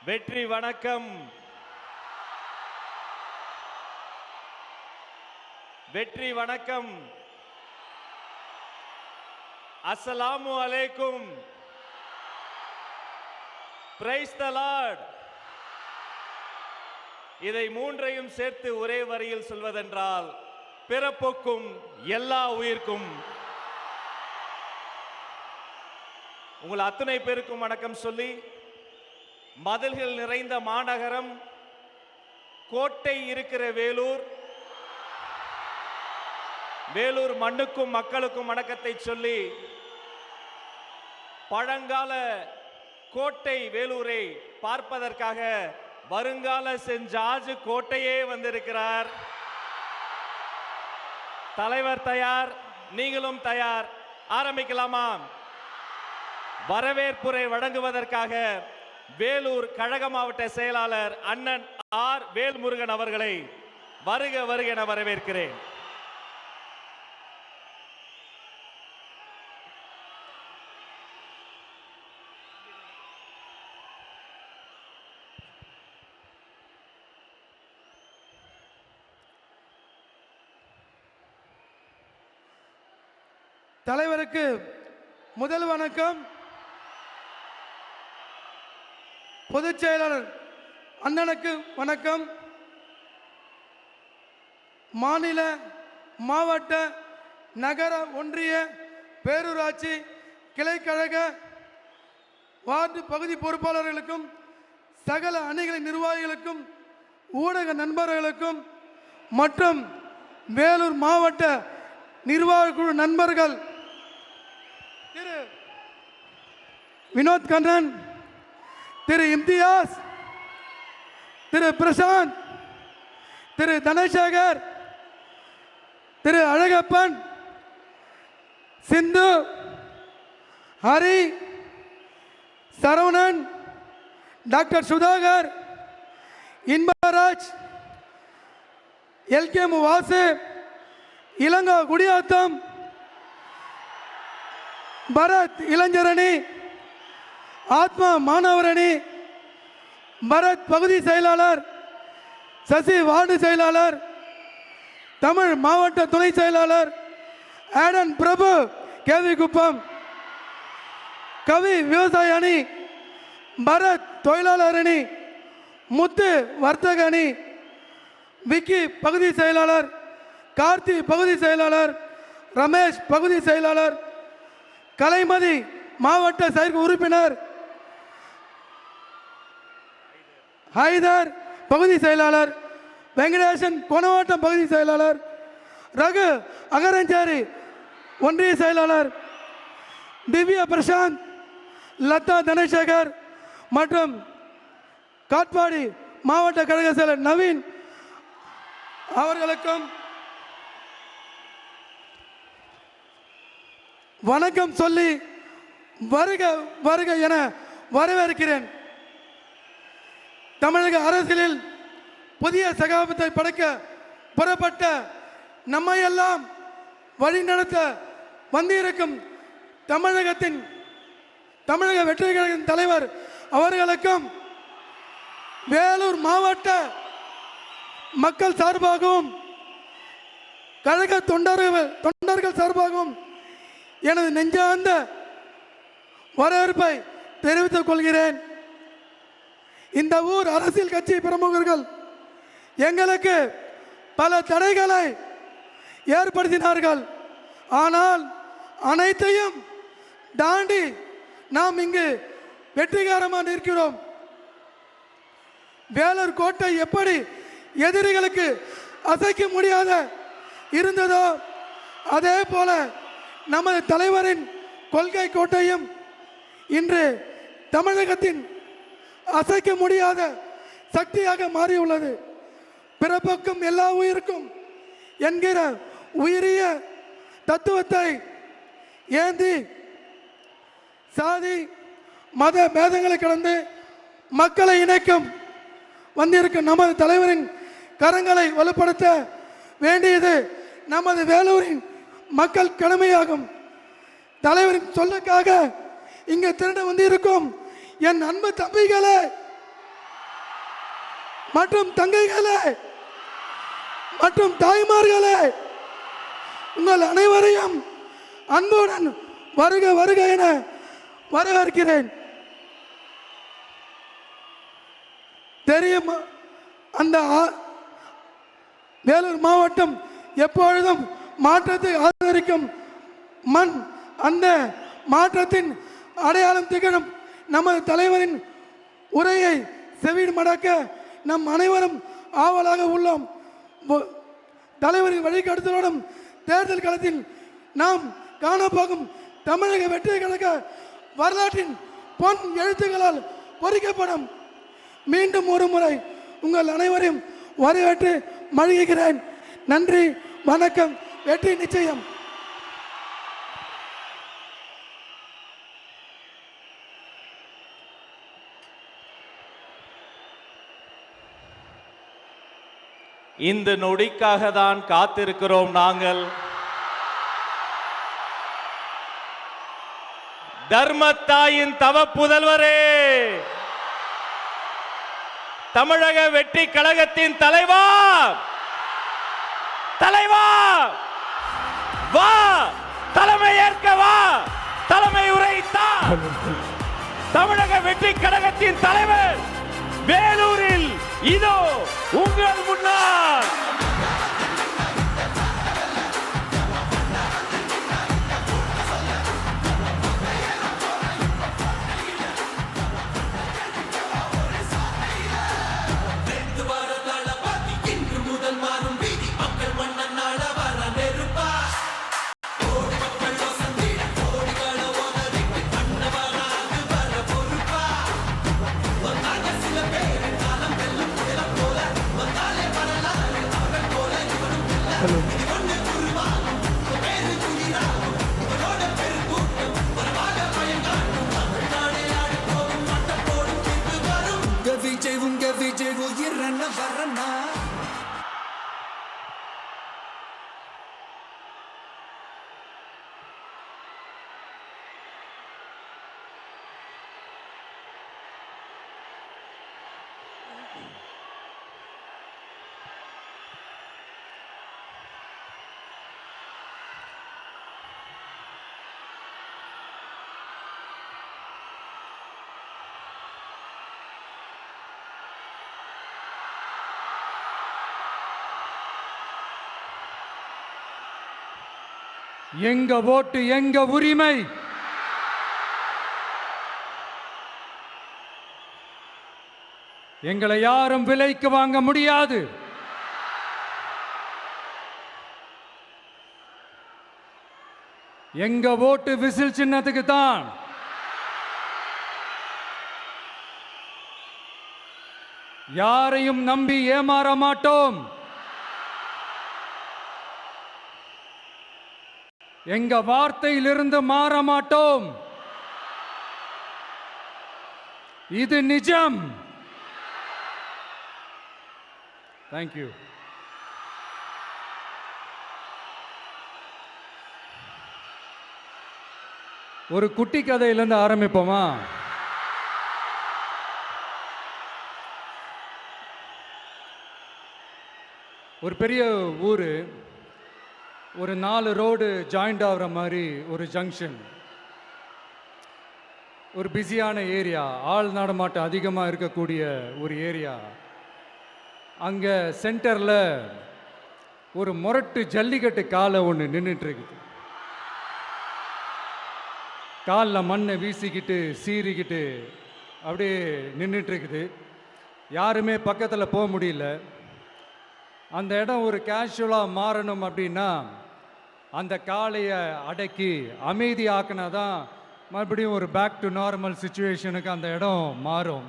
வெற்றி வணக்கம். வெற்றி வணக்கம். அஸ்ஸலாமு அலைக்கும். Praise the Lord. இதை மூன்றையும் சேர்த்து ஒரே வரியில் சொல்வதென்றால், பிறப்புக்கும் எல்லா உயிர்க்கும். உங்கள் அத்தனை பேருக்கும் வணக்கம் சொல்லி, மதில்கள் நிறைந்த மாநகரம், கோட்டை இருக்கிற வேலூர், வேலூர் மண்ணுக்கும் மக்களுக்கும் வணக்கத்தை சொல்லி, பழங்கால கோட்டை வேலூரை பார்ப்பதற்காக வருங்கால சென்ட் ஜார்ஜ் கோட்டையே வந்திருக்கிறார். தலைவர் தயார், நீங்களும் தயார். ஆரம்பிக்கலாமா? வரவேற்புரை வழங்குவதற்காக வேலூர் கழக மாவட்ட செயலாளர் அண்ணன் ஆர் வேல்முருகன் அவர்களை வருக வருக என வரவேற்கிறேன். தலைவருக்கு முதல் வணக்கம். பொதுச் செயலாளர் அண்ணனுக்கு வணக்கம். மாநில, மாவட்ட, நகர, ஒன்றிய, பேரூராட்சி, கிளைக்கழக, வார்டு பகுதி பொறுப்பாளர்களுக்கும், சகல அணிகளின் நிர்வாகிகளுக்கும், ஊடக நண்பர்களுக்கும் மற்றும் வேலூர் மாவட்ட நிர்வாக குழு நண்பர்கள், திரு வினோத் கண்ணன், திரு இம்தியாஸ், திரு பிரசாந்த், திரு தனசேகர், திரு அழகப்பன், சிந்து, ஹரி, சரவணன், டாக்டர் சுதாகர், இன்பராஜ், எல்கே வாசு, இளங்கோ குடியாத்தம், பரத் இளைஞரணி, ஆத்மா மாணவரணி, பரத் பகுதி செயலாளர், சசி வார்டு செயலாளர், தமிழ் மாவட்ட துணை செயலாளர், ஆடன் பிரபு கேவி குப்பம், கவி விவசாய அணி, பரத் தொழிலாளர் அணி, முத்து வர்த்தக அணி, விக்கி பகுதி செயலாளர், கார்த்தி பகுதி செயலாளர், ரமேஷ் பகுதி செயலாளர், கலைமதி மாவட்ட செயற்குழு உறுப்பினர், ஹைதர் பகுதி செயலாளர், வெங்கடேசன் கொணவாட்டம் பகுதி செயலாளர், ரகு அகரஞ்சேரி ஒன்றிய செயலாளர், திவ்யா பிரசாந்த், லதா தனசேகர் மற்றும் காட்பாடி மாவட்ட கழக செயலர் நவீன் அவர்களுக்கும் வணக்கம் சொல்லி வருக வருக என வரவேற்கிறேன். தமிழக அரசியலில் புதிய சகாப்தத்தை படைக்க புறப்பட்ட நம்மையெல்லாம் வழிநடத்த வந்திருக்கும் தமிழக வெற்றி கழகத்தின் தலைவர் அவர்களுக்கும், வேலூர் மாவட்ட மக்கள் சார்பாகவும் கழக தொண்டர்கள் சார்பாகவும் எனது நெஞ்சார்ந்த வரவேற்பை தெரிவித்துக் கொள்கிறேன். இந்த ஊர் அரசியல் கட்சி பிரமுகர்கள் எங்களுக்கு பல தடைகளை ஏற்படுத்தினார்கள். ஆனால் அனைத்தையும் தாண்டி நாம் இங்கு வெற்றிகரமாக இருக்கிறோம். வேலூர் கோட்டை எப்படி எதிரிகளுக்கு அசைக்க முடியாத இருந்ததோ, அதே போல நமது தலைவரின் கொள்கை கோட்டையும் இன்று தமிழகத்தின் அசைக்க முடியாத சக்தியாக மாறியுள்ளது. பிறப்புக்கும் எல்லா உயிருக்கும் என்கிற உயரிய தத்துவத்தை ஏந்தி சாதி மத பேதங்களை கடந்து மக்களை இணைக்கும் வந்திருக்கும் நமது தலைவரின் கரங்களை வலுப்படுத்த வேண்டியது நமது வேலூரின் மக்கள் கடமையாகும். தலைவரின் சொல்லுக்காக இங்கே திரண்டு வந்திருக்கும் என் அன்பு தம்பிகளே, மற்றும் தங்கைகளே மற்றும் தாய்மார்களே, உங்கள் அனைவரையும் அன்புடன் வருக வருக என வரவேற்கிறேன். தெரியும், அந்த வேலூர் மாவட்டம் எப்பொழுதும் மாற்றத்தை ஆதரிக்கும் மண். அந்த மாற்றத்தின் அடையாளம் திகழும் நமது தலைவரின் உரையை செவிடு மடக்க நம் அனைவரும் ஆவலாக உள்ளோம். தலைவரின் வழிகாட்டுதலுடன் தேர்தல் களத்தில் நாம் காணப்போகும் தமிழக வெற்றி கழக வரலாற்றின் பொன் எழுத்துக்களால் பொறிக்கப்படும். மீண்டும் ஒரு முறை உங்கள் அனைவரையும் வரவேற்று மகிழ்கிறேன். நன்றி, வணக்கம், வெற்றி நிச்சயம். இந்த நொடிக்காக தான் காத்திருக்கிறோம் நாங்கள். தர்மத்தாயின் தவ புதல்வரே, தமிழக வெற்றி கழகத்தின் தலைவா, தலைவா வா, தலைமை ஏற்க வா, தலைமை உரைத்தா. தமிழக வெற்றி கழகத்தின் தலைவர் வேலூரில் இதோ உங்கள் முன்னால். எங்க ஓட்டு எங்க உரிமை. எங்களை யாரும் விலைக்கு வாங்க முடியாது. எங்க ஓட்டு விசில் சின்னத்துக்கு தான். யாரையும் நம்பி ஏமாற மாட்டோம். எங்க வார்த்தையிலிருந்து மாற மாட்டோம். இது நிஜம். தேங்க்யூ. ஒரு குட்டி கதையிலிருந்து ஆரம்பிப்போமா? ஒரு பெரிய ஊர், ஒரு 4 ரோடு ஜாயிண்ட் ஆகிற மாதிரி ஒரு ஜங்ஷன், ஒரு பிஸியான ஏரியா, ஆள் நடமாட்டம் அதிகமாக இருக்கக்கூடிய ஒரு ஏரியா. அங்கே சென்டரில் ஒரு முரட்டு ஜல்லிக்கட்டு காலை ஒன்று நின்றுட்டுருக்குது. காலில் மண்ணை வீசிக்கிட்டு சீறிக்கிட்டு அப்படியே நின்றுட்டுருக்குது. யாருமே பக்கத்தில் போக முடியல. அந்த இடம் ஒரு கேஷுவலாக மாறணும் அப்படின்னா அந்த காளையை அடக்கி அமைதி ஆக்கினா தான் மறுபடியும் ஒரு பேக் டு நார்மல் சுச்சுவேஷனுக்கு அந்த இடம் மாறும்.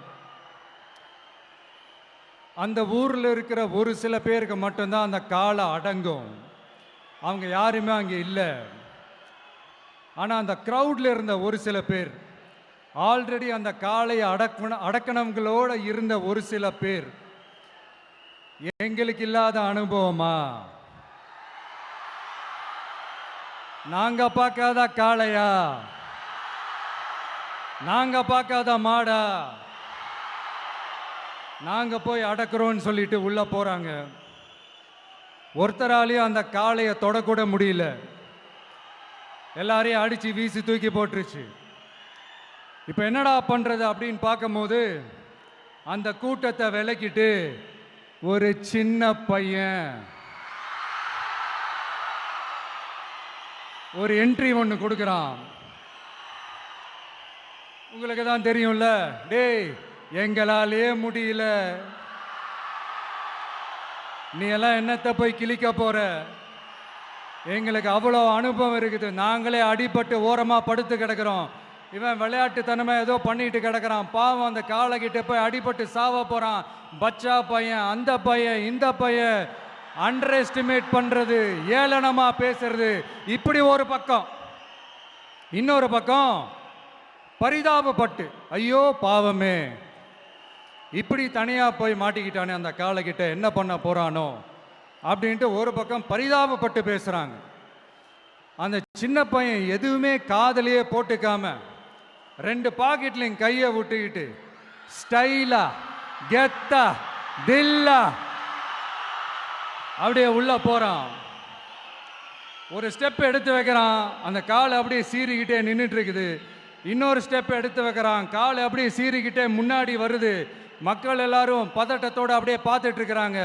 அந்த ஊரில் இருக்கிற ஒரு சில பேருக்கு மட்டும்தான் அந்த காளை அடங்கும். அவங்க யாருமே அங்கே இல்லை. ஆனால் அந்த க்ரௌடில் இருந்த ஒரு சில பேர், ஆல்ரெடி அந்த காளையை அடக்கணவங்களோடு இருந்த ஒரு சில பேர், எங்களுக்கு இல்லாத அனுபவமா? நாங்க பார்க்காத காளையா? நாங்க பார்க்காத மாடா? நாங்கள் போய் அடக்குறோன்னு சொல்லிட்டு உள்ளே போகிறாங்க. ஒருத்தராலையும் அந்த காளையை தொடக்கூட முடியல. எல்லாரையும் அடித்து வீசி தூக்கி போட்டுருச்சு. இப்போ என்னடா பண்ணுறது அப்படின்னு பார்க்கும்போது அந்த கூட்டத்தை விலக்கிட்டு ஒரு சின்ன பையன் ஒரு என்ட்ரி ஒன்று கொடுக்குறான். உங்களுக்கு தான் தெரியும்ல, டேய் எங்களாலே முடியல, நீ எல்லாம் என்னத்தை போய் கிழிக்க போற, எங்களுக்கு அவ்வளோ அனுபவம் இருக்குது, நாங்களே அடிபட்டு ஓரமாக படுத்து கிடக்கிறோம், இவன் விளையாட்டுத்தனமா ஏதோ பண்ணிட்டு கிடக்கிறான், பாவம் அந்த காளைகிட்ட போய் அடிபட்டு சாவ போறான், பச்சா பையன், அந்த பையன், இந்த பையன், அண்டர் எஸ்டிமேட் பண்றது, ஏளனமா பேசுறது, இப்படி ஒரு பக்கம். இன்னொரு பக்கம் பரிதாபப்பட்டு ஐயோ பாவமே இப்படி தனியா போய் மாட்டிக்கிட்டானே அந்த காளைகிட்ட என்ன பண்ண போறானோ அப்படின்ட்டு ஒரு பக்கம் பரிதாபப்பட்டு பேசுறாங்க. அந்த சின்ன பையன் எதுவுமே காதலையே போட்டுக்காம 2 பாக்கெட்லையும் கையை விட்டுக்கிட்டு ஸ்டைலா கெத்தா தில்லா அப்படியே உள்ள போறான். ஒரு ஸ்டெப் எடுத்து வைக்கிறான், அந்த காலை அப்படியே சீறிக்கிட்டே நின்றுட்டு இருக்குது. இன்னொரு ஸ்டெப் எடுத்து வைக்கிறான், காலை அப்படியே சீறிக்கிட்டே முன்னாடி வருது. மக்கள் எல்லாரும் பதட்டத்தோடு அப்படியே பார்த்துட்டு இருக்கிறாங்க.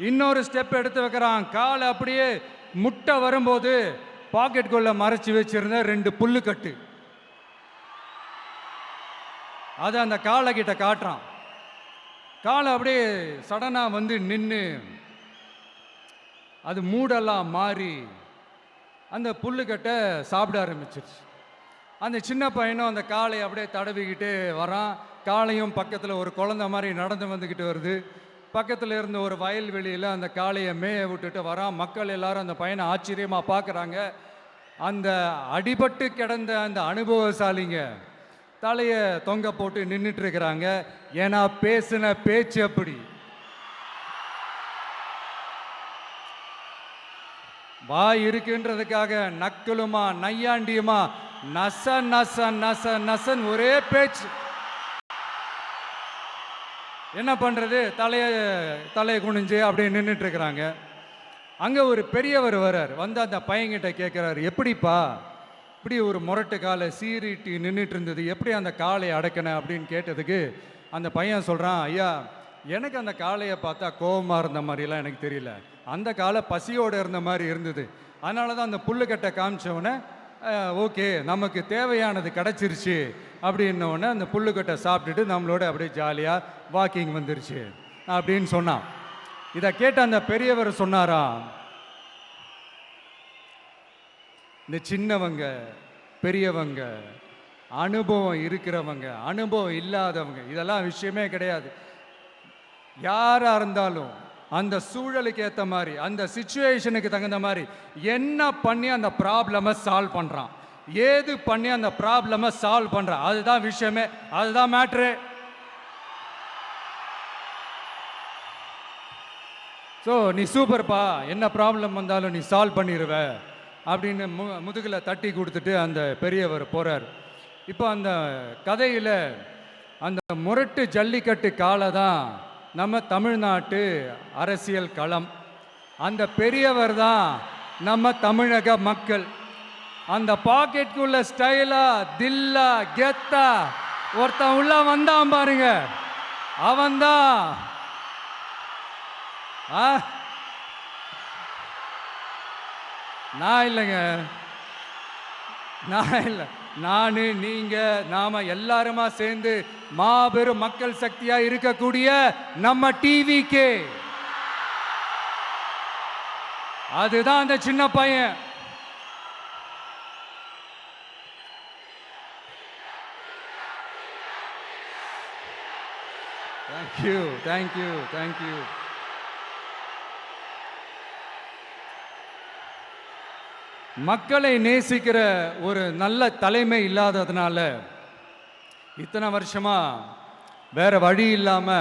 இன்னொரு ஸ்டெப் எடுத்து வைக்கிறான், காலை அப்படியே முட்டை வரும்போது பாக்கெட்டுக்குள்ள மறைச்சி வச்சிருந்த 2 புல்லுக்கட்டு அதை அந்த காலை கிட்ட காட்டுறான். காலை அப்படியே சடனா வந்து நின்று அது மூடெல்லாம் மாறி அந்த புல்லுக்கட்டை சாப்பிட ஆரம்பிச்சிருச்சு. அந்த சின்ன பையனும் அந்த காளையை அப்படியே தடவிக்கிட்டு வரான். காளையும் பக்கத்தில் ஒரு குழந்தை மாதிரி நடந்து வந்துக்கிட்டு வருது. பக்கத்தில் இருந்த ஒரு வயல்வெளியில் அந்த காளையை மேய விட்டுட்டு வரான். மக்கள் எல்லாரும் அந்த பையனை ஆச்சரியமாக பார்க்குறாங்க. அந்த அடிபட்டு கிடந்த அந்த அனுபவசாலிங்க தலையை தொங்க போட்டு நின்றுட்டு இருக்கிறாங்க. ஏன்னா பேசின பேச்சு அப்படி. வாய் இருக்குன்றதுக்காக நக்கலுமா நையாண்டியுமா நச நச நச நசன் ஒரே பேச்சு. என்ன பண்றது, தலையை குனிஞ்சு அப்படியே நின்றுட்டு இருக்கிறாங்க. அங்க ஒரு பெரியவர் வர்றார். வந்து அந்த பையன்கிட்ட கேட்கிறாரு, எப்படிப்பா இப்படி ஒரு முரட்டு காலை சீறிட்டு நின்றுட்டு இருந்தது, எப்படி அந்த காளையை அடக்கின அப்படின்னு கேட்டதுக்கு அந்த பையன் சொல்றான், ஐயா எனக்கு அந்த காளையை பார்த்தா கோபமாக இருந்த மாதிரிலாம் எனக்கு தெரியல, அந்த காலை பசியோடு இருந்த மாதிரி இருந்தது, அதனால தான் அந்த புல்லுக்கட்டை காமிச்சவொடனே ஓகே நமக்கு தேவையானது கிடச்சிருச்சு அப்படின்னோடனே அந்த புல்லுக்கட்டை சாப்பிட்டுட்டு நம்மளோட அப்படியே ஜாலியாக வாக்கிங் வந்துருச்சு அப்படின்னு சொன்னான். இதை கேட்ட அந்த பெரியவர் சொன்னாரா, இந்த சின்னவங்க பெரியவங்க அனுபவம் இருக்கிறவங்க அனுபவம் இல்லாதவங்க இதெல்லாம் விஷயமே கிடையாது. யாரா இருந்தாலும் அந்த சூழலுக்கு ஏற்ற மாதிரி அந்த சிச்சுவேஷனுக்கு தகுந்த மாதிரி என்ன பண்ணி அந்த ப்ராப்ளமை சால்வ் பண்றான், ஏது பண்ணி அந்த ப்ராப்ளமை சால்வ் பண்றான், அதுதான் விஷயமே, அதுதான் மேட்ரு. ஸோ நீ சூப்பர்ப்பா, என்ன ப்ராப்ளம் வந்தாலும் நீ சால்வ் பண்ணிடுவ அப்படின்னு முதுகில் தட்டி கொடுத்துட்டு அந்த பெரியவர் போறார். இப்போ அந்த கதையில் அந்த முரட்டு ஜல்லிக்கட்டு காலை தான் நம்ம தமிழ்நாட்டு அரசியல் களம். அந்த பெரியவர் தான் நம்ம தமிழக மக்கள். அந்த பாக்கெட்டுக்குள்ள ஸ்டைலா தில்லா கெத்தா ஒருத்தன் உள்ள வந்தான் பாருங்க, அவன்தான் நான் இல்லைங்க, நான் இல்லை, நானு நீங்க நாம எல்லாருமா சேர்ந்து மாபெரும் மக்கள் சக்தியா இருக்கக்கூடிய நம்ம டிவிக்கு, அதுதான் அந்த சின்ன பையன். Thank you thank you thank you. மக்களை நேசிக்கிற ஒரு நல்ல தலைமை இல்லாததுனால இத்தனை வருஷமா வேற வழி இல்லாம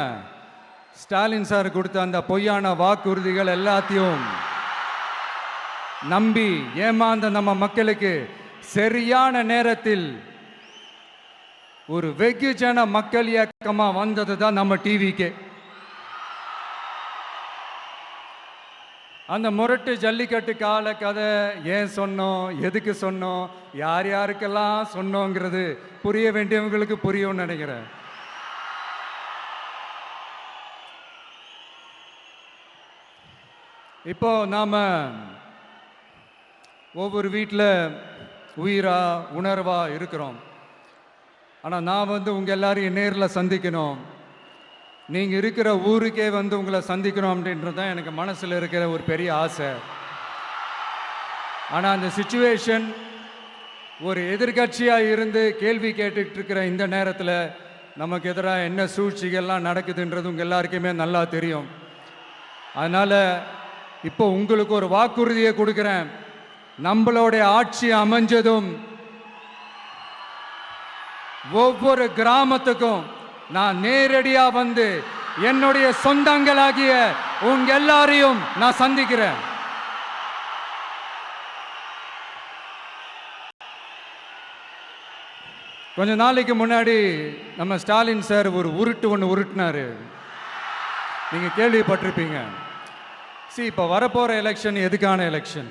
ஸ்டாலின் சார் கொடுத்த அந்த பொய்யான வாக்குறுதிகள் எல்லாத்தையும் நம்பி ஏமாந்த நம்ம மக்களுக்கு சரியான நேரத்தில் ஒரு வெகுஜன மக்கள் இயக்கமா வந்தது தான் நம்ம டிவிக்கு. அந்த முரட்டு ஜல்லிக்கட்டு கால கதை ஏன் சொன்னோம், எதுக்கு சொன்னோம், யார் யாருக்கெல்லாம் சொன்னோங்கிறது புரிய வேண்டியவங்களுக்கு புரியும்னு நினைக்கிறேன். இப்போ நாம ஒவ்வொரு வீட்டில் உயிரா உணர்வா இருக்கிறோம். ஆனால் நான் உங்கள் எல்லாரையும் நேரில் சந்திக்கணும், நீங்கள் இருக்கிற ஊருக்கே உங்களை சந்திக்கணும் அப்படின்றது தான் எனக்கு மனசில் இருக்கிற ஒரு பெரிய ஆசை. ஆனால் அந்த சிச்சுவேஷன் ஒரு எதிர்கட்சியாக இருந்து கேள்வி கேட்டுட்டு இருக்கிற இந்த நேரத்தில் நமக்கு எதிராக என்ன சூழ்ச்சிகள்லாம் நடக்குதுன்றது உங்கள் எல்லாருக்குமே நல்லா தெரியும். அதனால் இப்போ உங்களுக்கு ஒரு வாக்குறுதியை கொடுக்குறேன். நம்மளுடைய ஆட்சி அமைஞ்சதும் ஒவ்வொரு கிராமத்துக்கும் நான் நேரடியா வந்து என்னுடைய சொந்தங்களாகிய உங்க எல்லாரையும் நான் சந்திக்கிறேன். கொஞ்ச நாளைக்கு முன்னாடி நம்ம ஸ்டாலின் சார் ஒரு உருட்டு ஒன்று உருட்டினாரு, நீங்க கேள்விப்பட்டிருப்பீங்க. இப்போ வரப்போற எலெக்ஷன் எதுக்கான எலெக்ஷன்?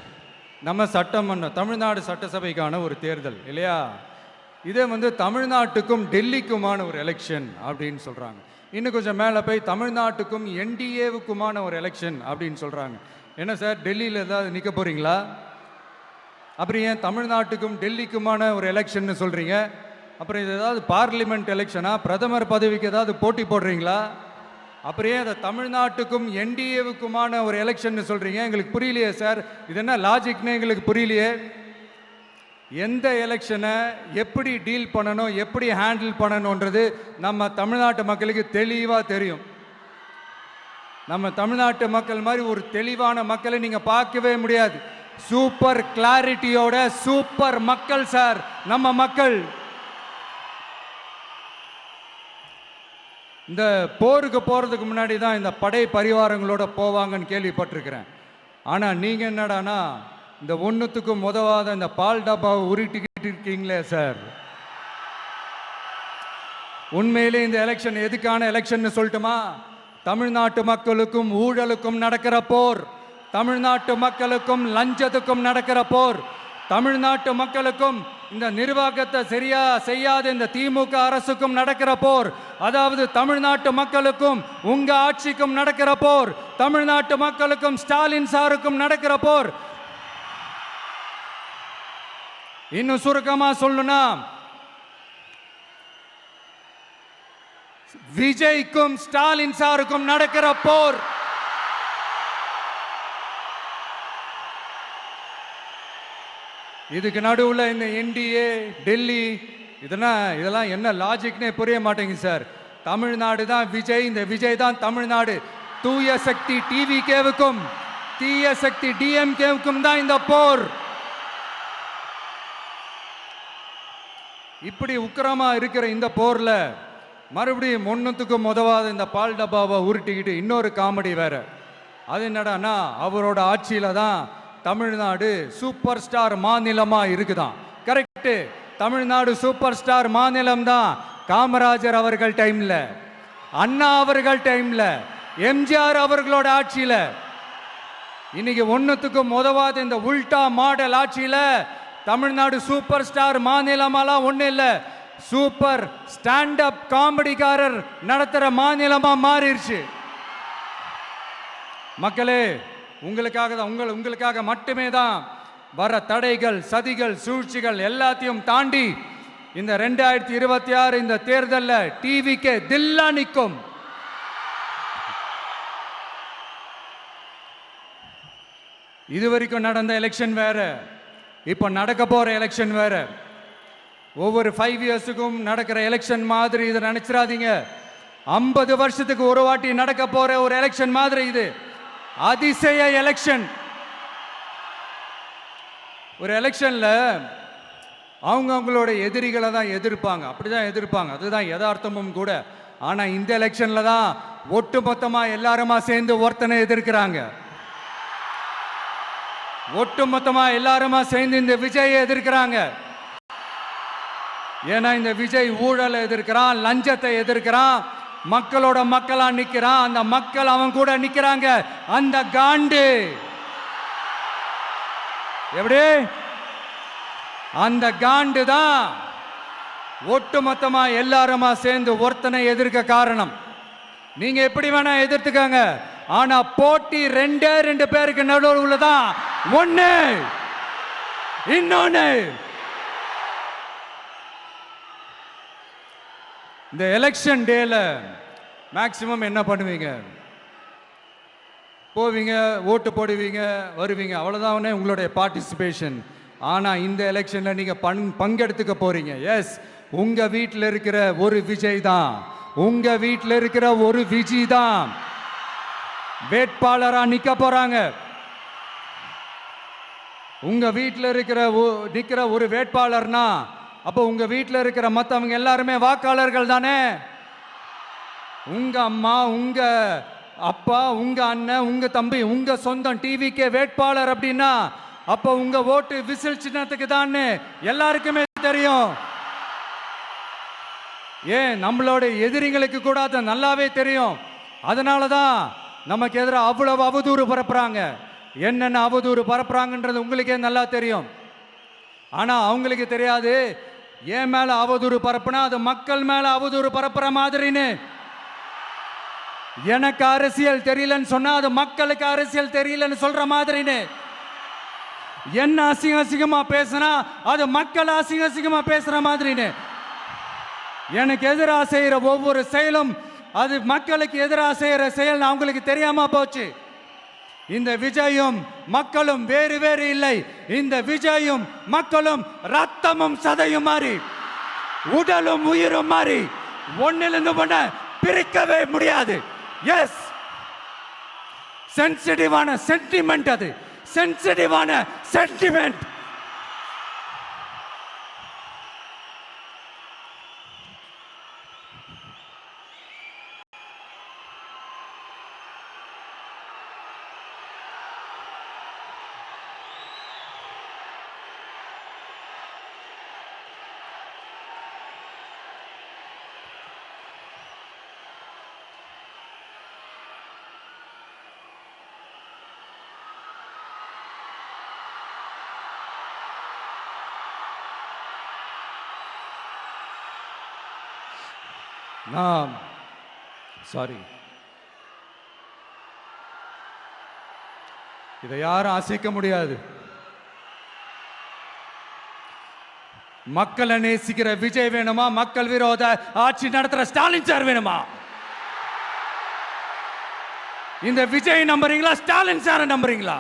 நம்ம சட்டமன்ற தமிழ்நாடு சட்டசபைக்கான ஒரு தேர்தல் இல்லையா? இதே தமிழ்நாட்டுக்கும் டெல்லிக்குமான ஒரு எலெக்ஷன் அப்படின்னு சொல்கிறாங்க. இன்னும் கொஞ்சம் மேலே போய் தமிழ்நாட்டுக்கும் என்டிஏவுக்குமான ஒரு எலெக்ஷன் அப்படின்னு சொல்கிறாங்க. என்ன சார், டெல்லியில் ஏதாவது நிற்க போகிறீங்களா? அப்புறம் ஏன் தமிழ்நாட்டுக்கும் டெல்லிக்குமான ஒரு எலெக்ஷன் சொல்கிறீங்க? அப்புறம் இது ஏதாவது பார்லிமெண்ட் எலெக்ஷனா? பிரதமர் பதவிக்கு ஏதாவது போட்டி போடுறீங்களா? அப்புறம் ஏன் அதை தமிழ்நாட்டுக்கும் என்டிஏவுக்குமான ஒரு எலெக்ஷன் சொல்கிறீங்க? எங்களுக்கு புரியலையே சார், இது என்ன லாஜிக்னு எங்களுக்கு புரியலையே. எந்த எலெக்ஷனை எப்படி டீல் பண்ணணும், எப்படி ஹேண்டில் பண்ணணுன்றது நம்ம தமிழ்நாட்டு மக்களுக்கு தெளிவாக தெரியும். நம்ம தமிழ்நாட்டு மக்கள் மாதிரி ஒரு தெளிவான மக்களை நீங்கள் பார்க்கவே முடியாது. சூப்பர் கிளாரிட்டியோட சூப்பர் மக்கள் சார் நம்ம மக்கள். இந்த போருக்கு போகிறதுக்கு முன்னாடி தான் இந்த படை பரிவாரங்களோட போவாங்கன்னு கேள்விப்பட்டிருக்கிறேன். ஆனால் நீங்கள் என்னடானா இந்த ஒன்றுத்துக்கும் உதவாத இந்த பால் டப்பாவை உருட்டிக்கிட்டு இருக்கீங்களே சார். உண்மையிலே இந்த எலெக்ஷன் எதுக்கான எலெக்ஷன் சொல்லட்டுமா? தமிழ்நாட்டு மக்களுக்கும் ஊழலுக்கும் நடக்கிற போர், தமிழ்நாட்டு மக்களுக்கும் லஞ்சத்துக்கும் நடக்கிற போர், தமிழ்நாட்டு மக்களுக்கும் இந்த நிர்வாகத்தை சரியா செய்யாத இந்த திமுக அரசுக்கும் நடக்கிற போர், அதாவது தமிழ்நாட்டு மக்களுக்கும் உங்க ஆட்சிக்கும் நடக்கிற போர், தமிழ்நாட்டு மக்களுக்கும் ஸ்டாலின் சாருக்கும் நடக்கிற போர். இன்னும் சுருக்கமா சொல்லணும்னா விஜய்க்கும் ஸ்டாலின் சாருக்கும் நடக்கிற போர். இதுக்கு நடுவில் இந்த என்டிஏ டெல்லி இதெல்லாம் என்ன லாஜிக்னே புரிய மாட்டேங்குது சார். தமிழ்நாடு தான் விஜய், இந்த விஜய் தான் தமிழ்நாடு. தூய சக்தி டிவிகேவுக்கும் தீய சக்தி டிஎம்கேவுக்கும் தான் இந்த போர். இப்படி உக்கிரமா இருக்கிற இந்த போர்ல மறுபடியும் ஒன்றுத்துக்கும் உதவாத இந்த பால் டப்பாவை உருட்டிக்கிட்டு இன்னொரு காமெடி வேற. அது என்னடானா அவரோட ஆட்சியில தான் தமிழ்நாடு சூப்பர் ஸ்டார் மாநிலமா இருக்குதான். கரெக்ட், தமிழ்நாடு சூப்பர் ஸ்டார் மாநிலம் தான். காமராஜர் அவர்கள் டைம்ல, அண்ணா அவர்கள் டைம்ல, எம்ஜிஆர் அவர்களோட ஆட்சியில. இன்னைக்கு ஒன்னுத்துக்கும் உதவாத இந்த உல்டா மாடல் ஆட்சியில தமிழ்நாடு சூப்பர் ஸ்டார் மாநிலமாலாம் ஒண்ணு இல்ல, சூப்பர் ஸ்டாண்ட் அப் காமெடிக்காரர் நடத்துற மாநிலமா மாறிடுச்சு. மக்களே, உங்களுக்காக மட்டுமே தான் வர தடைகள், சதிகள், சூழ்ச்சிகள் எல்லாத்தையும் தாண்டி இந்த 2026 இந்த தேர்தலில் டிவிக்கு தில்லா நிற்கும். இதுவரைக்கும் நடந்த எலெக்ஷன் வேற, இப்ப நடக்க போற எலெக்ஷன் வேற. ஒவ்வொரு 5 இயர்ஸுக்கும் நடக்கிற எலெக்ஷன் மாதிரி இதை நினைச்சிடாதீங்க. 50 வருஷத்துக்கு ஒரு வாட்டி நடக்க போற ஒரு எலெக்ஷன் மாதிரி இது. அதிசய எலெக்ஷன். ஒரு எலெக்ஷன்ல அவங்களோட எதிரிகளை தான் எதிர்ப்பாங்க, அப்படிதான் எதிர்ப்பாங்க, அதுதான் யதார்த்தமும் கூட. ஆனா இந்த எலெக்ஷன்ல தான் ஒட்டுமொத்தமா எல்லாருமா சேர்ந்து ஒருத்தனை எதிர்க்கிறாங்க. ஒட்டுமொத்தமா எல்லாருமா சேர்ந்து இந்த விஜயை எதிர்க்கிறாங்க. ஏன்னா இந்த விஜய் ஊழலை எதிர்க்கிறான், லஞ்சத்தை எதிர்க்கிறான், மக்களோட மக்களா நிக்கிறான். அந்த மக்கள் அவன் கூட நிக்கிறாங்க. அந்த காண்டு எப்படி? அந்த காண்டு தான் ஒட்டுமொத்தமா எல்லாருமா சேர்ந்து ஒருத்தனை எதிர்க்க காரணம். நீங்க எப்படி வேணா எதிர்த்துக்காங்க, ஆனா போட்டி ரெண்டு பேருக்கு நடுவில் உள்ளதான் ஒண்ணு. இன்னொன்னு, இந்த எலெக்ஷன் டேல மேக்சிமம் என்ன பண்ணுவீங்க? போவீங்க, ஓட்டு போடுவீங்க, வருவீங்க, அவ்வளவுதான் உங்களுடைய பார்ட்டிசிபேஷன். ஆனா இந்த எலெக்ஷன்ல நீங்க பங்கெடுத்துக்க போறீங்க. எஸ், உங்க வீட்டில் இருக்கிற ஒரு விஜய் தான், உங்க வீட்டில் இருக்கிற ஒரு விஜய் தான் வேட்பாளரா நிக்க போறாங்க. உங்க வீட்டில் நிக்கிற ஒரு வேட்பாளர்னா அப்போ உங்க வீட்டில் இருக்கிற மற்றவங்க எல்லாருமே வாக்காளர்கள் தானே. உங்க அம்மா, உங்க அப்பா, உங்க அண்ணன், உங்க தம்பி, உங்க சொந்தம் டிவிக்கே வேட்பாளர் அப்படின்னா அப்போ உங்க ஓட்டு விசில் சின்னத்துக்கு தான் எல்லாருக்குமே தெரியும். ஏன், நம்மளோட எதிரிங்களுக்கு கூட அது நல்லாவே தெரியும். அதனால தான் நமக்கு எதிராக அவ்வளவு அவதூறு பரப்புறாங்க. என்னென்ன அவதூறு பரப்புறாங்கன்றது உங்களுக்கே நல்லா தெரியும். ஆனா அவங்களுக்கு தெரியாது, என் மேல அவதூறு பரப்புனா அது மக்கள் மேல அவதூறு பரப்புற மாதிரின்னு. எனக்கு அரசியல் தெரியலன்னு சொன்னா அது மக்களுக்கு அரசியல் தெரியலன்னு சொல்ற மாதிரின்னு. என்ன அசிங்கமா பேசினா அது மக்கள் அசிங்கமா பேசுற மாதிரின்னு. எனக்கு எதிராக செய்யற ஒவ்வொரு செயலும் அது மக்களுக்கு எதிராக செய்யற செயல் அவங்களுக்கு தெரியாம போச்சு. இந்த விஜயும் மக்களும் வேறு வேறு இல்லை. இந்த விஜயும் மக்களும் ரத்தமும் சதையும் மாறி, உடலும் உயிரும் மாறி, ஒன்னிலிருந்து ஒண்ண பிரிக்கவே முடியாது. எஸ், சென்சிட்டிவான சென்டிமெண்ட், அது சென்சிட்டிவான சென்டிமெண்ட். சாரி, இதை யாரும் அசைக்க முடியாது. மக்களை நேசிக்கிற விஜய் வேணுமா, மக்கள் விரோத ஆட்சி நடத்துற ஸ்டாலின் சார் வேணுமா? இந்த விஜய் நம்புறீங்களா, ஸ்டாலின் சார் நம்புறீங்களா?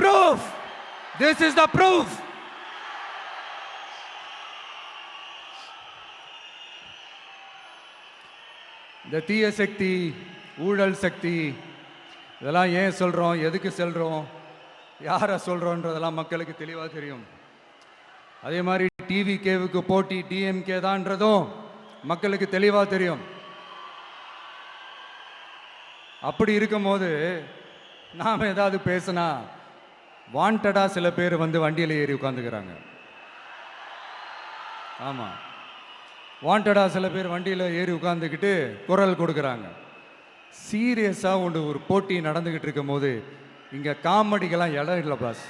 Proof, this is the proof. இந்த தீய சக்தி, ஊழல் சக்தி, இதெல்லாம் ஏன் சொல்கிறோம், எதுக்கு சொல்கிறோம், யாரை சொல்கிறோன்றதெல்லாம் மக்களுக்கு தெளிவாக தெரியும். அதே மாதிரி டிவிகேவுக்கு போட்டி டிஎம்கே தான்றதும் மக்களுக்கு தெளிவாக தெரியும். அப்படி இருக்கும்போது நாம் ஏதாவது பேசினா வாண்டடாக சில பேர் வந்து வண்டியில் ஏறி உட்காந்துக்கிறாங்க. ஆமாம், வாண்டடாக சில பேர் வண்டியில் ஏறி உட்காந்துக்கிட்டு குரல் கொடுக்குறாங்க. சீரியஸாக ஒரு போட்டி நடந்துக்கிட்டு இருக்கும் போது இங்கே காமெடிக்கெல்லாம் இடம் இல்லை பாஸ்.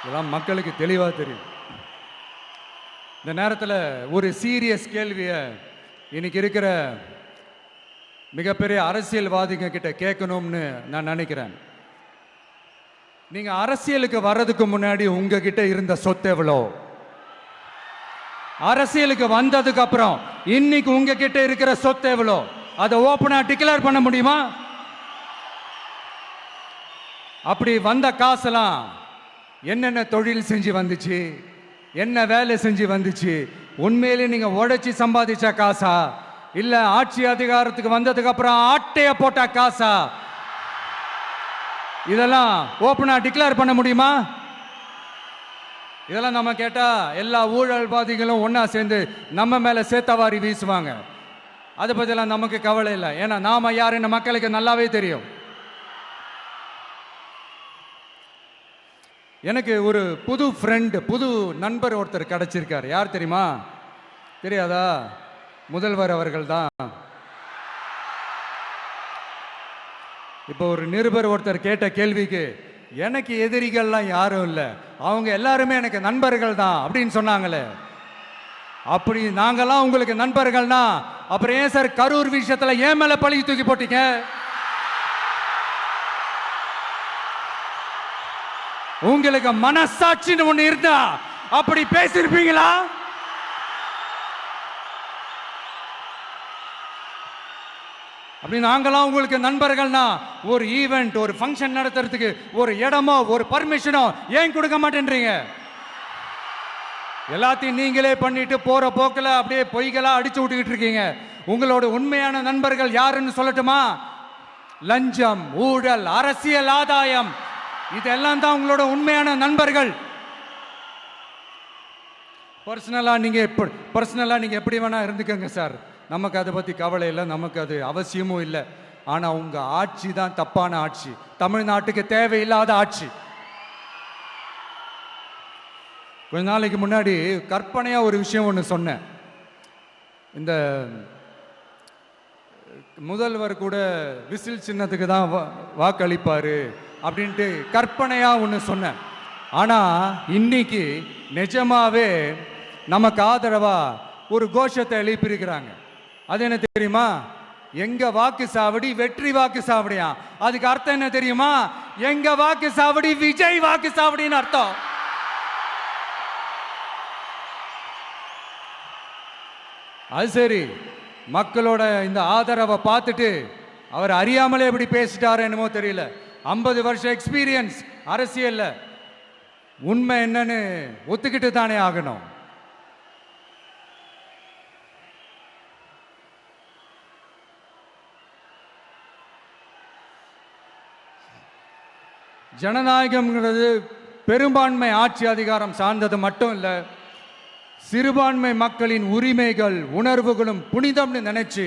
இதெல்லாம் மக்களுக்கு தெளிவாக தெரியும். இந்த நேரத்தில் ஒரு சீரியஸ் கேள்வியை இன்னைக்கு இருக்கிற மிகப்பெரிய அரசியல்வாதிங்க கிட்ட கேட்கணும்னு நான் நினைக்கிறேன். நீங்கள் அரசியலுக்கு வர்றதுக்கு முன்னாடி உங்ககிட்ட இருந்த சொத்து எவ்வளோ? அரசியலுக்கு வந்ததுக்கு அப்புறம் இன்னைக்கு உங்ககிட்ட இருக்கிற சொத்து எவ்வளோ? அதை ஓப்பனா டிக்ளேர் பண்ண முடியுமா? அப்படி வந்த காசெல்லாம் என்னென்ன தொழில் செஞ்சு வந்துச்சு, என்ன வேலை செஞ்சு வந்துச்சு, உண்மையிலே நீங்க உடைச்சி சம்பாதிச்ச காசா, இல்ல ஆட்சி அதிகாரத்துக்கு வந்ததுக்கு அப்புறம் ஆட்டைய போட்ட காசா? இதெல்லாம் ஓப்பனா டிக்ளேர் பண்ண முடியுமா? இதெல்லாம் நம்ம கேட்டா எல்லா ஊழல்வாதிகளும் ஒன்னா சேர்ந்து நம்ம மேல சேத்தவாரி வீசுவாங்க. அதை பத்திலாம் நமக்கு கவலை இல்லை. ஏன்னா நாம யாருன்னு மக்களுக்கு நல்லாவே தெரியும். எனக்கு ஒரு புது ஃப்ரெண்டு, புது நண்பர் ஒருத்தர் கிடைச்சிருக்காரு. யார் தெரியுமா? தெரியாதா? முதல்வர் அவர்கள் தான். இப்போ ஒரு நிருபர் ஒருத்தர் கேட்ட கேள்விக்கு எனக்கு எதிரிகள்லாம் யாரும் இல்லை, அவங்க எல்லாருமே எனக்கு நண்பர்கள் தான் அப்படின்னு சொன்னாங்களே. அப்படி நாங்கெல்லாம் உங்களுக்கு நண்பர்கள்னா அப்புறம் ஏன் சார் கரூர் விஷயத்துல ஏன் மேல பழி தூக்கி போட்டீங்க? உங்களுக்கு மனசாட்சின்னு ஒண்ணு இருந்தா அப்படி பேசிருப்பீங்களா? அப்படி நாங்களாம் உங்களுக்கு நண்பர்கள்னா ஒரு ஈவெண்ட், ஒரு ஃபங்க்ஷன் நடத்துறதுக்கு ஒரு இடமோ ஒரு பர்மிஷனோ ஏன் கொடுக்க மாட்டேன்றீங்க? எல்லாத்தையும் நீங்களே பண்ணிட்டு போற போக்கில் அப்படியே பொய்களா அடிச்சு விட்டுக்கிட்டு இருக்கீங்க. உங்களோட உண்மையான நண்பர்கள் யாருன்னு சொல்லட்டுமா? லஞ்சம், ஊழல், அரசியல் ஆதாயம், இதெல்லாம் தான் உங்களோட உண்மையான நண்பர்கள். பர்சனலா நீங்க எப்படி வேணா இருந்துக்கங்க சார், நமக்கு அதை பத்தி கவலை இல்லை, நமக்கு அது அவசியமும் இல்லை. ஆனா உங்க ஆட்சி தான் தப்பான ஆட்சி, தமிழ்நாட்டுக்கு தேவையில்லாத ஆட்சி. கொஞ்ச நாளைக்கு முன்னாடி கற்பனையா ஒரு விஷயம் ஒன்று சொன்னேன். இந்த முதல்வர் கூட விசில் சின்னத்துக்கு தான் வாக்களிப்பாரு அப்படின்ட்டு கற்பனையா ஒன்று சொன்னேன். ஆனா இன்னைக்கு நிஜமாவே நமக்கு ஆதரவா ஒரு கோஷத்தை எழுப்பியிருக்கிறாங்க. அது என்ன தெரியுமா? எங்க வாக்கு சாவடி வெற்றி வாக்கு சாவடியா. அதுக்கு அர்த்தம் என்ன தெரியுமா? எங்க வாக்கு சாவடி விஜய் வாக்கு சாவடின்னு அர்த்தம். அது சரி, மக்களோட இந்த ஆதரவை பார்த்துட்டு அவர் அறியாமலே எப்படி பேசிட்டாரு என்னமோ தெரியல. 50 வருஷம் எக்ஸ்பீரியன்ஸ் அரசியல்ல, உண்மை என்னன்னு ஒத்துக்கிட்டு தானே ஆகணும். ஜனநாயகம்ங்கிறது பெரும்பான்மை ஆட்சி அதிகாரம் சார்ந்தது மட்டும் இல்லை, சிறுபான்மை மக்களின் உரிமைகள் உணர்வுகளும் புனிதம்னு நினைச்சு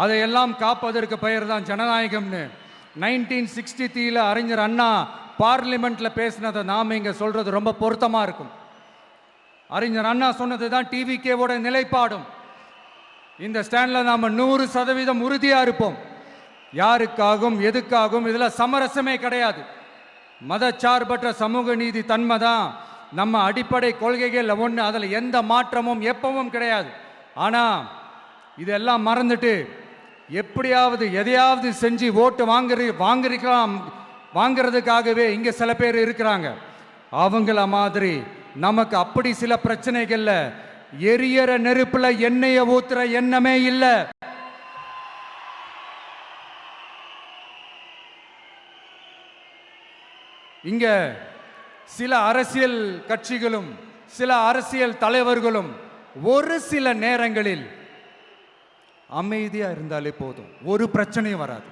அதையெல்லாம் காப்பதற்கு பெயர் தான் ஜனநாயகம்னு 1963 அறிஞர் அண்ணா பார்லிமெண்ட்ல பேசினதை நாம இங்க சொல்றது ரொம்ப பொருத்தமா இருக்கும். அறிஞர் அண்ணா சொன்னது தான் டிவிகேவோட நிலைப்பாடும். இந்த ஸ்டாண்ட்ல நாம 100% உறுதியா இருப்போம். யாருக்காகவும் எதுக்காகவும் இதுல சமரசமே கிடையாது. மதச்சார்பற்ற சமூக நீதி தன்மை தான் நம்ம அடிப்படை கொள்கைகள் ஒன்று, அதில் எந்த மாற்றமும் எப்பவும் கிடையாது. ஆனால் இதெல்லாம் மறந்துட்டு எப்படியாவது எதையாவது செஞ்சு ஓட்டு வாங்குறதுக்காகவே இங்கே சில பேர் இருக்கிறாங்க. அவங்கள மாதிரி நமக்கு அப்படி சில பிரச்சனைகள்ல எரியற நெருப்புல எண்ணெயை ஊத்துற எண்ணமே இல்லை. இங்க சில அரசியல் கட்சிகளும் சில அரசியல் தலைவர்களும் ஒரு சில நேரங்களில் அமைதியா இருந்தாலே போதும், ஒரு பிரச்சனையும் வராது.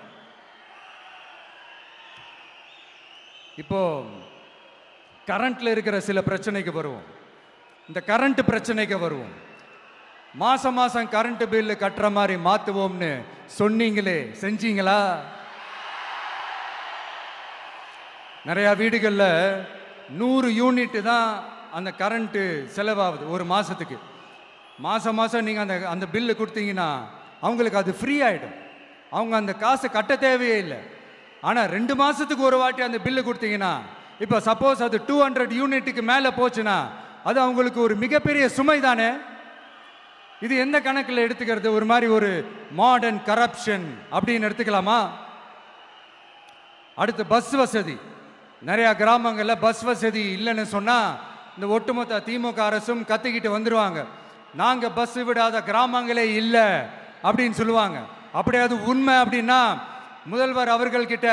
இப்போ கரண்ட்ல இருக்கிற சில பிரச்சனைக்கு வருவோம். இந்த கரண்ட் பிரச்சனைக்கு வருவோம். மாசம் மாசம் கரண்ட் பில்லு கட்டுற மாதிரி மாத்துவோம்னு சொன்னீங்களே, செஞ்சீங்களா? நிறைய வீடுகளில் 100 யூனிட் தான் அந்த கரண்ட்டு செலவாகுது ஒரு மாதத்துக்கு. மாதம் மாதம் நீங்கள் அந்த பில்லு கொடுத்தீங்கன்னா அவங்களுக்கு அது ஃப்ரீ ஆகிடும், அவங்க அந்த காசை கட்ட தேவையே இல்லை. ஆனால் 2 மாதத்துக்கு ஒரு வாட்டி அந்த பில்லு கொடுத்தீங்கன்னா, இப்போ சப்போஸ் அது 200 யூனிட்டுக்கு மேலே போச்சுன்னா அது அவங்களுக்கு ஒரு மிகப்பெரிய சுமை தானே. இது எந்த கணக்கில் எடுத்துக்கிறது? ஒரு மாதிரி ஒரு மாடர்ன் கரப்ஷன் அப்படின்னு எடுத்துக்கலாமா? அடுத்து பஸ் வசதி. நிறைய கிராமங்களில் பஸ் வசதி இல்லைன்னு சொன்னால் இந்த ஒட்டுமொத்த திமுக அரசும் கத்திக்கிட்டு வந்துடுவாங்க. நாங்கள் பஸ் விடாத கிராமங்களே இல்லை அப்படின்னு சொல்லுவாங்க. அப்படியே அது உண்மை அப்படின்னா முதல்வர் அவர்கள்கிட்ட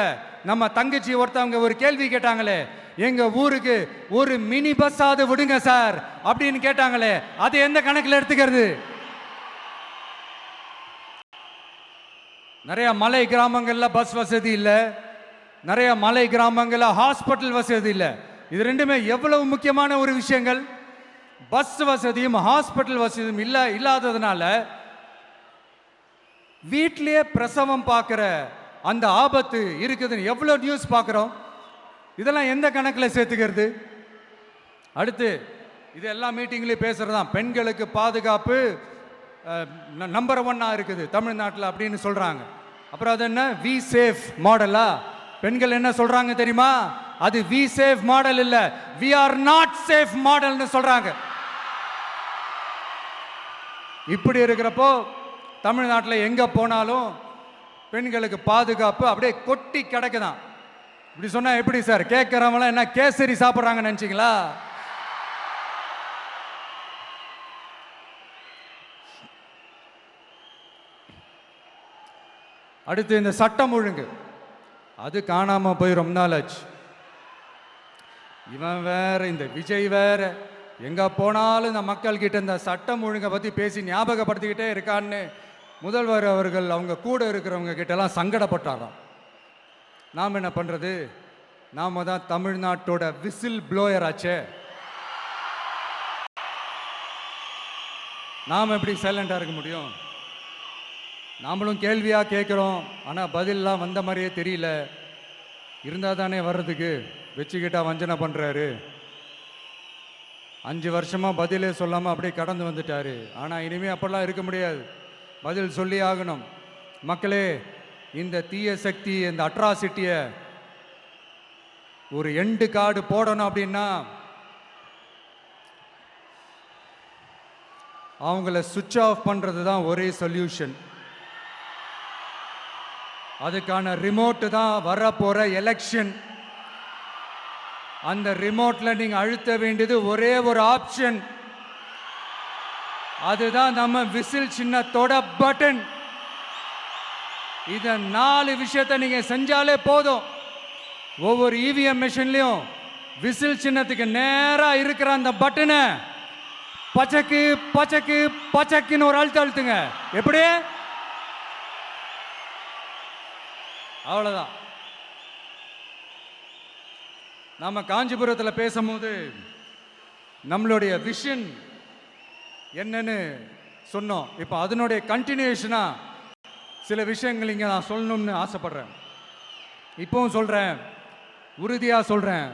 நம்ம தங்கச்சி ஒருத்தவங்க ஒரு கேள்வி கேட்டாங்களே, எங்க ஊருக்கு ஒரு மினி பஸ்ஸாவது விடுங்க சார் அப்படின்னு கேட்டாங்களே, அது எந்த கணக்கில் எடுத்துக்கிறது? நிறைய மலை கிராமங்கள்ல பஸ் வசதி இல்லை, நிறைய மலை கிராமங்களில் ஹாஸ்பிட்டல் வசதி இல்லை. இது ரெண்டுமே எவ்வளவு முக்கியமான ஒரு விஷயங்கள். பஸ் வசதியும் ஹாஸ்பிட்டல் வசதியும் இல்லாததுனால வீட்டிலேயே பிரசவம் பார்க்குற அந்த ஆபத்து இருக்குதுன்னு எவ்வளோ நியூஸ் பார்க்குறோம். இதெல்லாம் எந்த கணக்கில் சேர்த்துக்கிறது? அடுத்து இது எல்லா மீட்டிங்லேயும் பேசுகிறதான் பெண்களுக்கு பாதுகாப்பு நம்பர் 1 இருக்குது தமிழ்நாட்டில் அப்படின்னு சொல்கிறாங்க. அப்புறம் அது என்ன வி சேஃப் மாடலா? பெண்கள் என்ன சொல்கிறாங்க தெரியுமா? அது வி சேஃப் மாடல் இல்ல, வி ஆர் நாட் சேஃப் மாடல்னு சொல்றாங்க. இப்படி இருக்கிறப்போ தமிழ்நாட்டில் எங்க போனாலும் பெண்களுக்கு பாதுகாப்பு அப்படியே கொட்டி கிடக்குதான். இப்படி சொன்னா எப்படி சார்? கேட்கறவங்களாம் என்ன கேசரி சாப்பிட்றாங்கன்னு நினைச்சீங்களா? அடுத்து இந்த சட்டம் ஒழுங்கு, அது காணாம போய் ரொம்ப நாள் ஆச்சு. இவன் வேற, இந்த விஜய் வேற, எங்க போனாலும் இந்த மக்கள் கிட்ட இந்த சட்டம் ஒழுங்கை பத்தி பேசி ஞாபகப்படுத்திக்கிட்டே இருக்கான்னு முதல்வர் அவர்கள் அவங்க கூட இருக்கிறவங்க கிட்ட எல்லாம் சங்கடப்பட்டாராம். நாம் என்ன பண்றது? நாம தான் தமிழ்நாட்டோட விசில் ப்ளோயர் ஆச்சே. நாம் எப்படி சைலண்டா இருக்க முடியும்? நாமளும் கேள்வியா கேட்குறோம், ஆனால் பதிலெலாம் வந்த மாதிரியே தெரியல. இருந்தால் தானே வர்றதுக்கு, வச்சுக்கிட்டா வஞ்சனை பண்ணுறாரு. 5 வருஷமா பதிலே சொல்லாமல் அப்படியே கடந்து வந்துட்டாரு. ஆனால் இனிமேல் அப்பெல்லாம் இருக்க முடியாது, பதில் சொல்லி ஆகணும். மக்களே, இந்த தீய சக்தி, இந்த அட்ராசிட்டியை ஒரு எண்டு கார்டு போடணும் அப்படின்னா அவங்கள சுவிட்ச் ஆஃப் பண்ணுறது தான் ஒரே சொல்யூஷன். அதுக்கான ரிமோட்டு தான் வரப்போற எலெக்ஷன். அந்த ரிமோட்ல நீங்க அழுத்த வேண்டியது ஒரே ஒரு ஆப்ஷன், அதுதான் நம்ம விசில் சின்னத்தோட பட்டன். இத 4 விஷயத்தை நீங்க செஞ்சாலே போதும். ஒவ்வொரு இவிஎம் மிஷின்லயும் விசில் சின்னத்துக்கு நேரா இருக்கிற அந்த பட்டனை பச்சக்கு பச்சக்கு பச்சக்குன்னு ஒரு அழுத்துங்க. எப்படி? அவ்வளவுதான். நாம காஞ்சிபுரத்தில் பேசும்போது நம்மளுடைய விஷன் என்னன்னு சொன்னோம். இப்போ அதனுடைய கண்டினியூஷனா சில விஷயங்கள் இங்க நான் சொல்லணும்னு ஆசைப்படுறேன். இப்பவும் சொல்றேன், உறுதியா சொல்றேன்,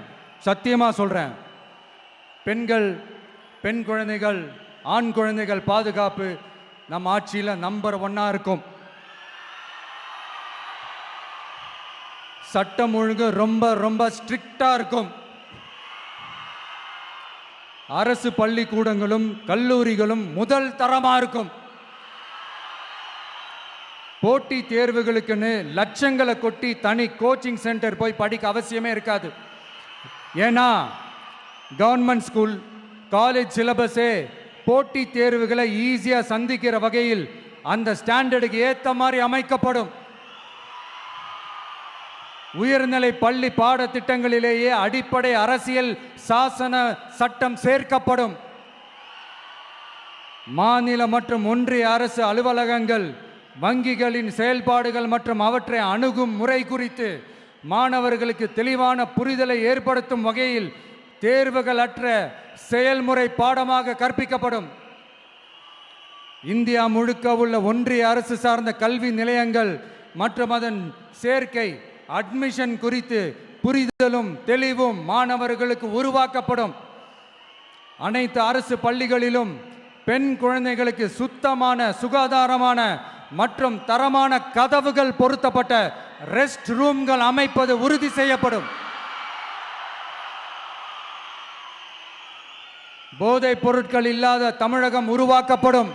சத்தியமா சொல்றேன். பெண்கள், பெண் குழந்தைகள், ஆண் குழந்தைகள் பாதுகாப்பு நம்ம ஆட்சியில் நம்பர் 1 இருக்கும். சட்டம் ஒழுங்கு ரொம்ப ரொம்ப ஸ்ட்ரிக்டா இருக்கும். அரசு பள்ளிக்கூடங்களும் கல்லூரிகளும் முதல் தரமா இருக்கும். போட்டி தேர்வுகளுக்குன்னு லட்சங்களை கொட்டி தனி கோச்சிங் சென்டர் போய் படிக்க அவசியமே இருக்காது. ஏன்னா கவர்மெண்ட் ஸ்கூல், காலேஜ் சிலபஸே போட்டி தேர்வுகளை ஈஸியா சந்திக்கிற வகையில் அந்த ஸ்டாண்டர்டுக்கு ஏத்த மாதிரி அமைக்கப்படும். உயர்நிலை பள்ளி பாடத்திட்டங்களிலேயே அடிப்படை அரசியல் சாசன சட்டம் சேர்க்கப்படும். மாநில மற்றும் ஒன்றிய அரசு அலுவலகங்கள், வங்கிகளின் செயல்பாடுகள் மற்றும் அவற்றை அணுகும் முறை குறித்து மாணவர்களுக்கு தெளிவான புரிதலை ஏற்படுத்தும் வகையில் தேர்வுகள் அற்ற செயல்முறை பாடமாக கற்பிக்கப்படும். இந்தியா முழுக்க உள்ள ஒன்றிய அரசு சார்ந்த கல்வி நிலையங்கள் மற்றும் அதன் சேர்க்கை அட்மிஷன் குறித்து புரிதலும் தெளிவும் மாணவர்களுக்கு உருவாக்கப்படும். அனைத்து அரசு பள்ளிகளிலும் பெண் குழந்தைகளுக்கு சுத்தமான, சுகாதாரமான மற்றும் தரமான கதவுகள் பொருத்தப்பட்ட ரெஸ்ட் ரூம்கள் அமைப்பது உறுதி செய்யப்படும். போதைப் பொருட்கள் இல்லாத தமிழகம் உருவாக்கப்படும்.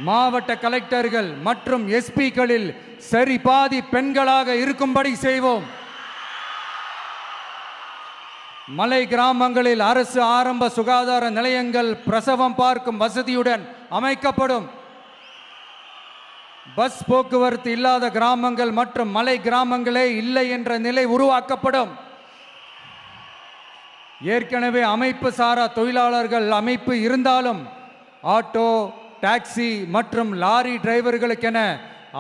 மாவட்ட கலெக்டர்கள் மற்றும் எஸ்பிக்களில் சரி பாதி பெண்களாக இருக்கும்படி செய்வோம். மலை கிராமங்களில் அரசு ஆரம்ப சுகாதார நிலையங்கள் பிரசவம் பார்க்கும் வசதியுடன் அமைக்கப்படும். பஸ் போக்குவரத்து இல்லாத கிராமங்கள் மற்றும் மலை கிராமங்களே இல்லை என்ற நிலை உருவாக்கப்படும். ஏற்கனவே அமைப்பு சாரா தொழிலாளர்கள் அமைப்பு இருந்தாலும் ஆட்டோ, டாக்ஸி மற்றும் லாரி டிரைவர்களுக்கென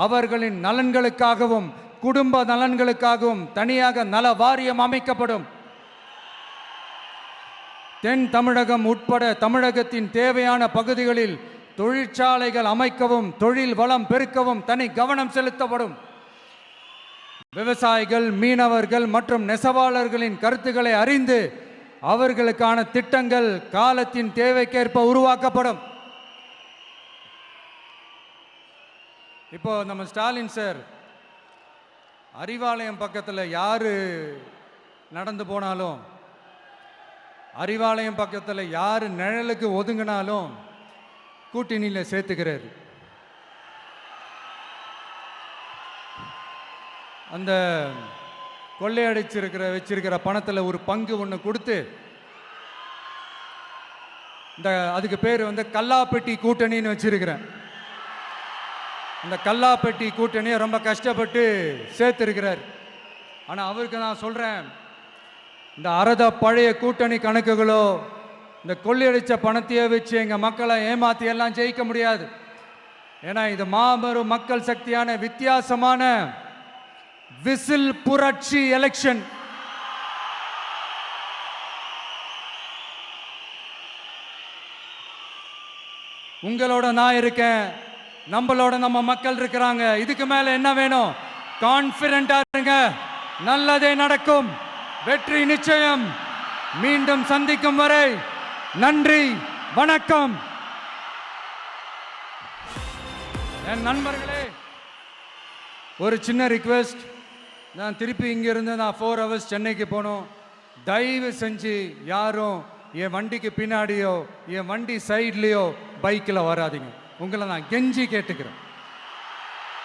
அவர்களின் நலன்களுக்காகவும் குடும்ப நலன்களுக்காகவும் தனியாக நல வாரியம் அமைக்கப்படும். தென் தமிழகம் உட்பட தமிழகத்தின் தேவையான பகுதிகளில் தொழிற்சாலைகள் அமைக்கவும் தொழில் வளம் பெருக்கவும் தனி கவனம் செலுத்தப்படும். விவசாயிகள், மீனவர்கள் மற்றும் நெசவாளர்களின் கருத்துக்களை அறிந்து அவர்களுக்கான திட்டங்கள் காலத்தின் தேவைக்கேற்ப உருவாக்கப்படும். இப்போ நம்ம ஸ்டாலின் சார் அறிவாலயம் பக்கத்தில் யார் நடந்து போனாலும், அறிவாலயம் பக்கத்தில் யார் நிழலுக்கு ஒதுங்கினாலும் கூட்டணியில் சேர்த்துக்கிறாரு. அந்த வச்சிருக்கிற பணத்தில் ஒரு பங்கு ஒன்று கொடுத்து, அதுக்கு பேர் கல்லாப்பெட்டி கூட்டணின்னு வச்சிருக்கிறேன். இந்த கல்லாப்பெட்டி கூட்டணியை ரொம்ப கஷ்டப்பட்டு சேர்த்துருக்கிறார். ஆனால் அவருக்கு நான் சொல்கிறேன், இந்த பழைய கூட்டணி கணக்குகளோ இந்த கொள்ளையடிச்ச பணத்தையே வச்சு எங்கள் மக்களை ஏமாற்றி எல்லாம் ஜெயிக்க முடியாது. ஏன்னா இது மாபெரும் மக்கள் சக்தியான வித்தியாசமான விசில் புரட்சி எலெக்ஷன். உங்களோட நான் இருக்கேன், நம்மளோட நம்ம மக்கள் இருக்கிறாங்க. இதுக்கு மேல என்ன வேணும்? கான்பிடென்ட்டா இருங்க, நல்லதே நடக்கும், வெற்றி நிச்சயம். மீண்டும் சந்திக்கும் வரை நன்றி, வணக்கம். என் நண்பர்களே, ஒரு சின்ன ரிக்வெஸ்ட். நான் திருப்பி இங்கிருந்து 4 hours சென்னைக்கு போகணும். தயவு செஞ்சு யாரும் என் வண்டிக்கு பின்னாடியோ என் வண்டி சைட்லேயோ பைக்கில் வராதிங்க. உங்களை நான் கெஞ்சி கேட்டுக்கிறேன்.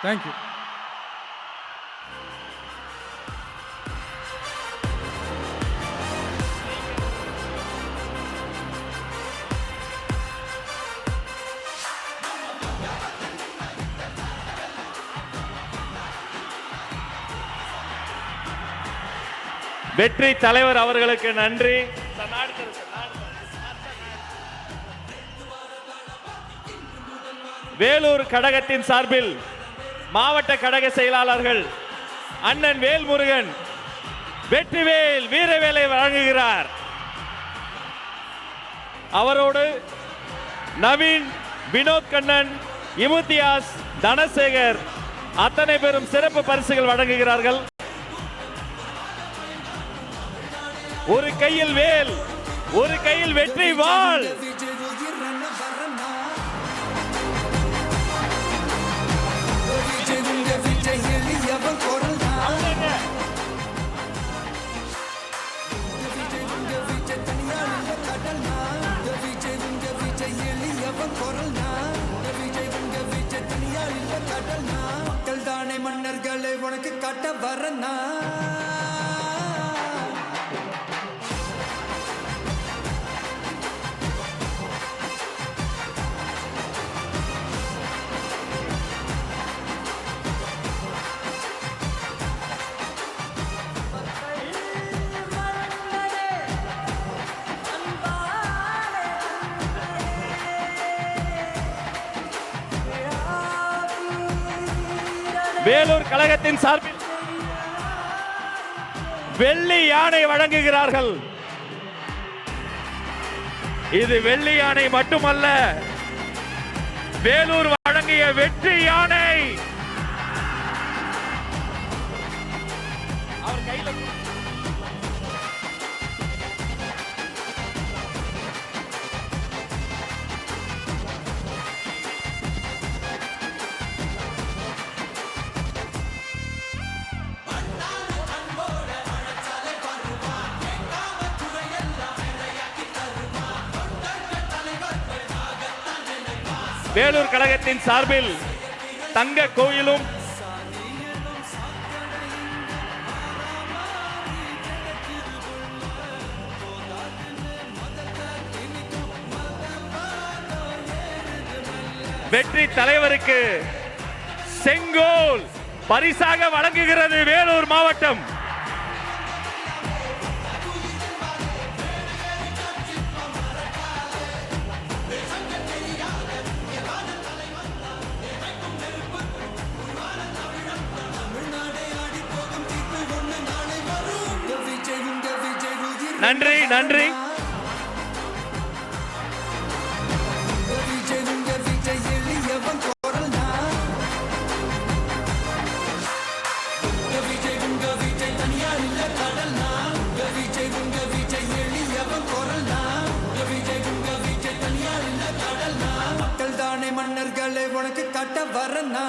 தேங்க்யூ. வெற்றி தலைவர் அவர்களுக்கு நன்றி. வேலூர் கழகத்தின் சார்பில் மாவட்ட கழக செயலாளர்கள் அண்ணன் வேல்முருகன் வெற்றிவேல் வீரவேலை வழங்குகிறார். அவரோடு நவீன், வினோத் கண்ணன், இமுத்தியாஸ், தனசேகர் அத்தனை பேரும் சிறப்பு பரிசுகள் வழங்குகிறார்கள். ஒரு கையில் வேல், ஒரு கையில் வெற்றி வாள். மன்னர்களை உனக்கு காட்ட வரனா. வேலூர் கழகத்தின் சார்பில் வெள்ளி யானை வழங்குகிறார்கள். இது வெள்ளி யானை மட்டுமல்ல, வேலூர் வழங்கிய வெற்றி யானை. அவர் கையில் வேலூர் கழகத்தின் சார்பில் தங்க கோயிலும் வெற்றி தலைவருக்கு செங்கோல் பரிசாக வழங்குகிறது வேலூர் மாவட்டம். நன்றி நன்றி. மக்கள் தானே மன்னர்களை உனக்கு காட்ட வரனா.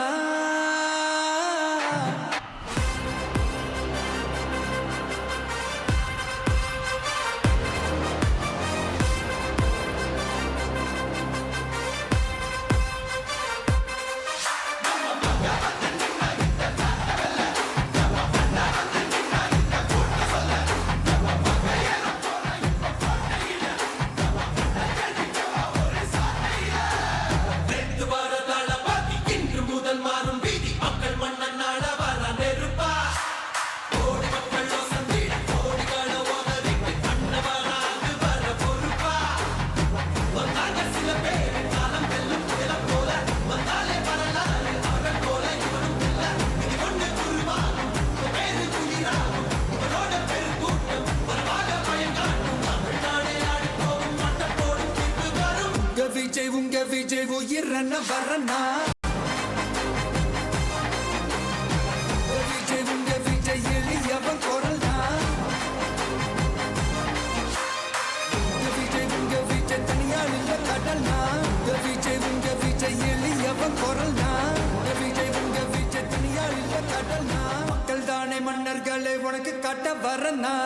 உங்க விஜய் உயிரன வரனா உங்க விஜய் எளியவன் குரல்னா உங்க விஜய் தனியால் இல்ல கடல்னா உங்க விஜய் எளியவன் குரல்னா உங்க விஜய் தனியால் இல்ல கடல்னா மக்கள் தானே மன்னர்களே உனக்கு காட்ட வரனா